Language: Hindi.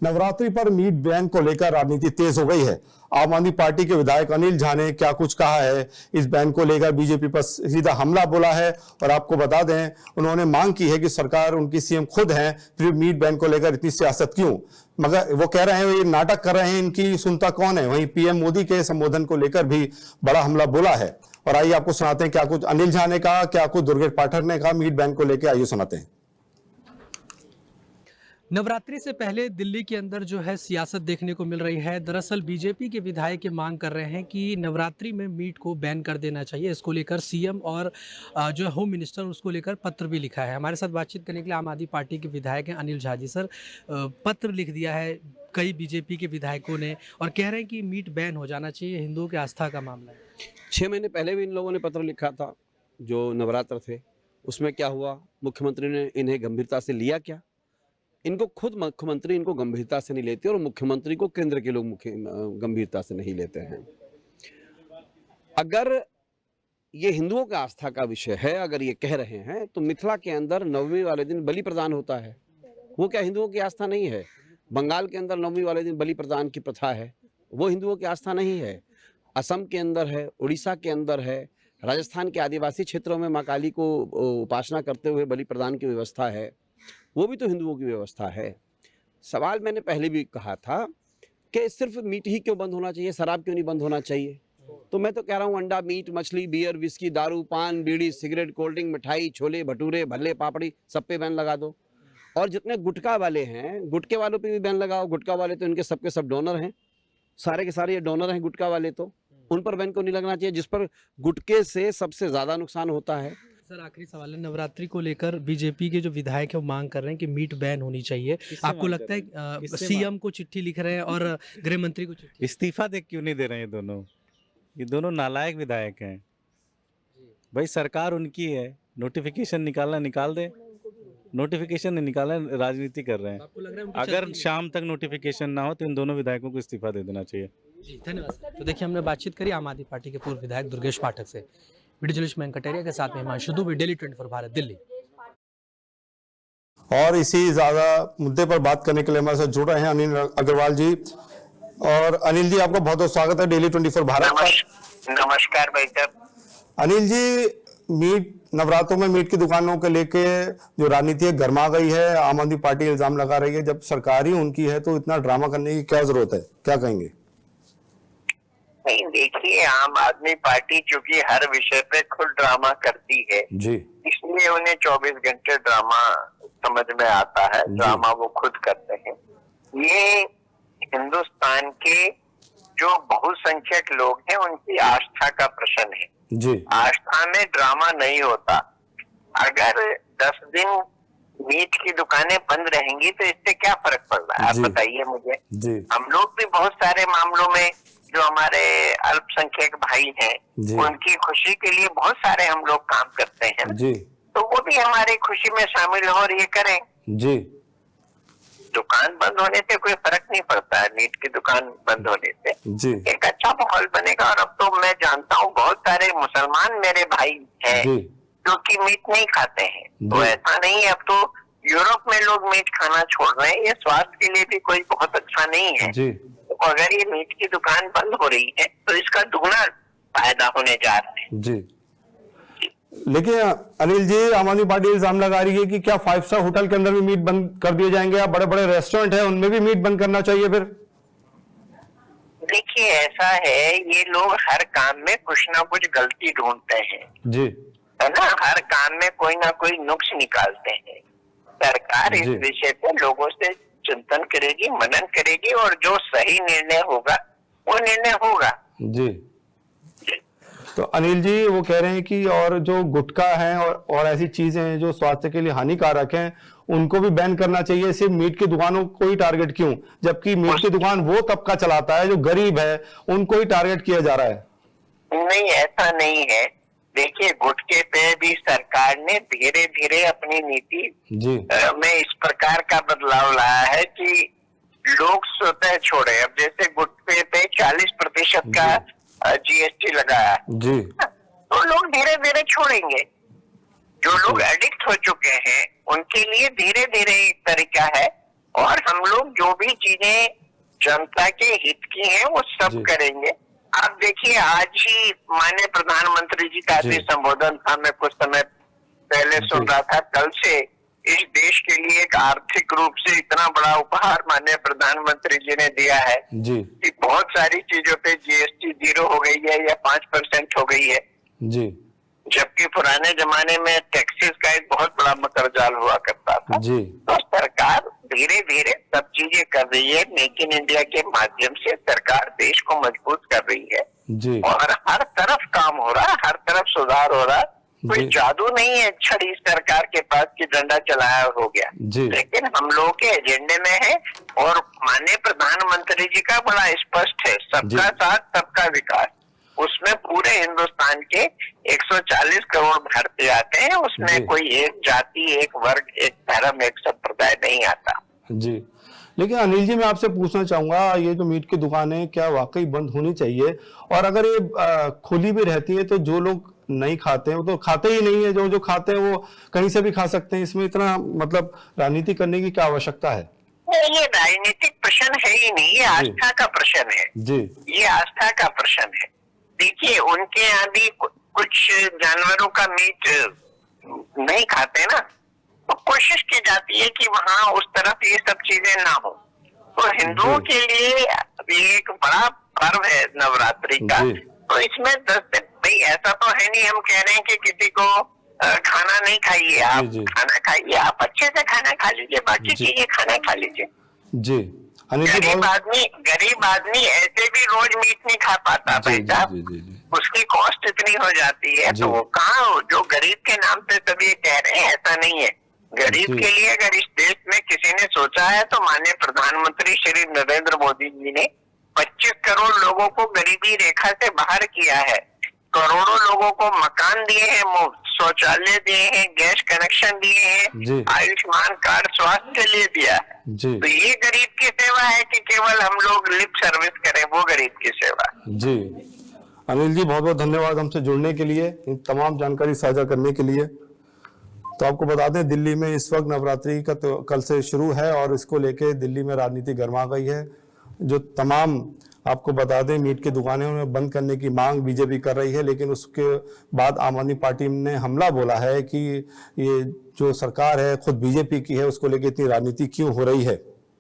नवरात्रि पर मीट बैन को लेकर राजनीति तेज हो गई है। आम आदमी पार्टी के विधायक अनिल झा ने क्या कुछ कहा है, इस बैन को लेकर बीजेपी पर सीधा हमला बोला है। और आपको बता दें, उन्होंने मांग की है कि सरकार, उनकी सीएम खुद हैं, फिर मीट बैन को लेकर इतनी सियासत क्यों। मगर वो कह रहे हैं ये नाटक कर रहे हैं, इनकी सुनता कौन है। वहीं पीएम मोदी के संबोधन को लेकर भी बड़ा हमला बोला है। और आइए आपको सुनाते हैं क्या कुछ अनिल झा ने कहा, क्या कुछ दुर्गेश पाठक ने कहा मीट बैन को लेकर। आइए सुनाते हैं। नवरात्रि से पहले दिल्ली के अंदर जो है सियासत देखने को मिल रही है। दरअसल बीजेपी के विधायक ये मांग कर रहे हैं कि नवरात्रि में मीट को बैन कर देना चाहिए। इसको लेकर सीएम और जो है होम मिनिस्टर, उसको लेकर पत्र भी लिखा है। हमारे साथ बातचीत करने के लिए आम आदमी पार्टी के विधायक हैं अनिल झा जी। सर, पत्र लिख दिया है कई बीजेपी के विधायकों ने और कह रहे हैं कि मीट बैन हो जाना चाहिए, हिंदुओं की आस्था का मामला है। 6 महीने पहले भी इन लोगों ने पत्र लिखा था जो नवरात्र थे। उसमें क्या हुआ, मुख्यमंत्री ने इन्हें गंभीरता से लिया क्या? इनको खुद मुख्यमंत्री इनको गंभीरता से नहीं लेते और मुख्यमंत्री को केंद्र के लोग गंभीरता से नहीं लेते हैं। अगर ये हिंदुओं का आस्था का विषय है, अगर ये कह रहे हैं, तो मिथिला के अंदर नवमी वाले दिन बलि प्रदान होता है। वो क्या हिंदुओं की आस्था नहीं है? बंगाल के अंदर नवमी वाले दिन बलि प्रदान की प्रथा है, वो हिंदुओं की आस्था नहीं है। असम के अंदर है, उड़ीसा के अंदर है, राजस्थान के आदिवासी क्षेत्रों में माँ काली को उपासना करते हुए बलि प्रदान की व्यवस्था है, वो भी तो हिंदुओं की व्यवस्था है। सवाल मैंने पहले भी कहा था कि सिर्फ मीट ही क्यों बंद होना चाहिए, शराब क्यों नहीं बंद होना चाहिए? तो मैं तो कह रहा हूँ अंडा, मीट, मछली, बियर, विस्की, दारू, पान, बीड़ी, सिगरेट, कोल्ड ड्रिंक, मिठाई, छोले भटूरे, भल्ले, पापड़ी, सब पे बैन लगा दो। और जितने गुटखा वाले हैं, गुटके वालों पे भी बैन लगाओ। गुटखा वाले तो इनके सबके सब डोनर हैं, सारे के सारे ये डोनर हैं गुटखा वाले, तो उन पर बैन क्यों नहीं लगना चाहिए, जिस पर गुटके से सबसे ज़्यादा नुकसान होता है। सर, आखिरी सवाल है, नवरात्रि को लेकर बीजेपी के जो विधायक है वो मांग कर रहे हैं कि मीट बैन होनी चाहिए। आपको लगता है सीएम को चिट्ठी लिख रहे हैं और गृह मंत्री को चिट्ठी? इस्तीफा दे क्यों नहीं दे रहे हैं ये दोनों नालायक विधायक हैं। भाई सरकार उनकी है, नोटिफिकेशन निकालना निकाल दे, नोटिफिकेशन नहीं निकाला, राजनीति कर रहे हैं। आपको लग रहा है अगर शाम तक नोटिफिकेशन ना हो तो इन दोनों विधायकों को इस्तीफा दे देना चाहिए। जी, धन्यवाद। तो देखिए, हमने बातचीत करी आम आदमी पार्टी के पूर्व विधायक दुर्गेश पाठक से। वीडियो जर्नलिस्ट मयंक कटेरिया के साथ में हिमांशु दुबे, डेली 24 भारत, दिल्ली। और इसी ज्यादा मुद्दे पर बात करने के लिए हमारे साथ जुड़ रहे हैं अनिल अग्रवाल जी। और अनिल जी, आपका बहुत बहुत स्वागत है डेली 24 भारत पर। नमस्कार भाई साहब। अनिल जी, मीट, नवरात्रों में मीट की दुकानों के लेके जो राजनीति है गर्मा गई है। आम आदमी पार्टी इल्जाम लगा रही है, जब सरकार ही उनकी है तो इतना ड्रामा करने की क्या जरूरत है, क्या कहेंगे? नहीं, देखिए, आम आदमी पार्टी चूंकि हर विषय पे खुद ड्रामा करती है जी, इसलिए उन्हें 24 घंटे ड्रामा समझ में आता है। ड्रामा वो खुद करते हैं। ये हिंदुस्तान के जो बहुसंख्यक लोग हैं उनकी आस्था का प्रश्न है जी। आस्था में ड्रामा नहीं होता। अगर 10 दिन मीट की दुकानें बंद रहेंगी तो इससे क्या फर्क पड़ रहा है, आप बताइए मुझे। जी। हम लोग भी बहुत सारे मामलों में, जो हमारे अल्पसंख्यक भाई हैं, उनकी खुशी के लिए बहुत सारे हम लोग काम करते हैं जी। तो वो भी हमारी खुशी में शामिल हो और ये करें जी। दुकान बंद होने से कोई फर्क नहीं पड़ता है। मीट की दुकान बंद होने से जी। एक अच्छा माहौल बनेगा। और अब तो मैं जानता हूँ बहुत सारे मुसलमान मेरे भाई हैं जो कि मीट नहीं खाते हैं। तो ऐसा नहीं है, अब तो यूरोप में लोग मीट खाना छोड़ रहे हैं। ये स्वास्थ्य के लिए भी कोई बहुत अच्छा नहीं है जी। तो अगर ये मीट की दुकान बंद हो रही है तो इसका दुगना फायदा होने जा रहा है जी। लेकिन अनिल जी, आम आदमी पार्टी इल्जाम लगा रही है कि क्या 5 स्टार होटल के अंदर भी मीट बंद कर दिए जाएंगे, या बड़े बड़े रेस्टोरेंट है उनमें भी मीट बंद करना चाहिए फिर? देखिए, ऐसा है, ये लोग हर काम में कुछ ना कुछ गलती ढूंढते हैं जी, है ना। हर काम में कोई ना कोई नुक्स निकालते हैं। सरकार इस विषय पे लोगों से चिंतन करेगी, मनन करेगी और जो सही निर्णय होगा वो निर्णय होगा जी। तो अनिल जी, वो कह रहे हैं कि और जो गुटखा है और ऐसी चीजें हैं जो स्वास्थ्य के लिए हानिकारक हैं, उनको भी बैन करना चाहिए। सिर्फ मीट की दुकानों को ही टारगेट क्यों, जबकि मीट की दुकान वो तबका चलाता है जो गरीब है, उनको ही टारगेट किया जा रहा है। नहीं, ऐसा नहीं है। देखिए, गुटखे पे भी सरकार ने धीरे धीरे अपनी नीति में इस प्रकार का बदलाव लाया है कि लोग स्वतः छोड़े। अब जैसे गुटखे पे 40% का जीएसटी लगाया जी, तो लोग धीरे धीरे छोड़ेंगे। जो लोग एडिक्ट हो चुके हैं उनके लिए धीरे धीरे एक तरीका है और हम लोग जो भी चीजें जनता के हित की हैं वो सब जी। करेंगे। आप देखिए, आज ही माननीय प्रधानमंत्री जी का जी। भी संबोधन था, मैं कुछ समय पहले सुन जी। रहा था। कल से इस देश के लिए एक आर्थिक रूप से इतना बड़ा उपहार माननीय प्रधानमंत्री जी ने दिया है जी कि बहुत सारी चीजों पे जीएसटी 0 हो गई है या 5% हो गई है, जी जबकि पुराने जमाने में टैक्सेस का एक बहुत बड़ा मकरजाल हुआ करता था। जी तो सरकार धीरे धीरे सब चीजें कर रही है। मेक इन इंडिया के माध्यम से सरकार देश को मजबूत कर रही है जी और हर तरफ काम हो रहा है, हर तरफ सुधार हो रहा है। कोई जी। जादू नहीं है छड़ी सरकार के पास की डंडा चलाया हो गया, जी। लेकिन हम लोगों के एजेंडे में है और माननीय प्रधानमंत्री जी का बड़ा स्पष्ट है, सबका साथ सबका विकास। उसमें पूरे हिंदुस्तान के 140 करोड़ भारतीय आते हैं, उसमें जी। कोई एक जाति, एक वर्ग, एक धर्म, एक संप्रदाय नहीं आता। जी। लेकिन अनिल जी, मैं आपसे पूछना चाहूंगा, ये जो मीट की दुकानें क्या वाकई बंद होनी चाहिए? और अगर ये खुली भी रहती है तो जो लोग नहीं खाते हैं वो तो खाते ही नहीं है, जो जो खाते हैं वो कहीं से भी खा सकते हैं। इसमें इतना मतलब राजनीति करने की क्या आवश्यकता है? ये राजनीतिक प्रश्न है ही नहीं, ये आस्था का प्रश्न है। जी ये आस्था का प्रश्न है। देखिए, उनके यहाँ भी कुछ जानवरों का मीट नहीं खाते ना, तो कोशिश की जाती है कि वहाँ उस तरफ ये सब चीजें ना हो। तो हिंदुओं के लिए ये एक बड़ा पर्व है नवरात्रि का। जी। तो इसमें 10 दिन, भाई ऐसा तो है नहीं हम कह रहे हैं कि किसी को खाना नहीं खाइए, आप जी। खाना खाइए, आप अच्छे से खाना खा लीजिए, बाकी जी। चीजें खाना खा लीजिए। जी अनिल जी, गरीब आदमी ऐसे भी रोज मीट नहीं खा पाता भाई साहब, उसकी कॉस्ट इतनी हो जाती है। जी। तो वो कहाँ, जो गरीब के नाम पे सब ये कह रहे हैं, ऐसा नहीं है। गरीब जी। के लिए अगर इस देश में किसी ने सोचा है तो माननीय प्रधानमंत्री श्री नरेंद्र मोदी जी ने 25 करोड़ लोगों को गरीबी रेखा से बाहर किया है, करोड़ों लोगों को मकान दिए हैं, मुफ्त शौचालय दिए हैं, गैस कनेक्शन दिए जी। हैं, आयुष्मान कार्ड स्वास्थ्य के लिए दिया है। जी तो ये गरीब की सेवा है कि केवल हम लोग लिप सर्विस करें, वो गरीब की सेवा। जी अनिल जी, बहुत बहुत धन्यवाद हमसे जुड़ने के लिए, इन तमाम जानकारी साझा करने के लिए। तो आपको बता दें, दिल्ली में इस वक्त नवरात्रि का तो कल से शुरू है और इसको लेके दिल्ली में राजनीति गर्मा गई है। जो तमाम आपको बता दें मीट की दुकानें उन्हें बंद करने की मांग बीजेपी कर रही है, लेकिन उसके बाद आम आदमी पार्टी ने हमला बोला है कि ये जो सरकार है खुद बीजेपी की है, उसको लेके इतनी राजनीति क्यों हो रही है।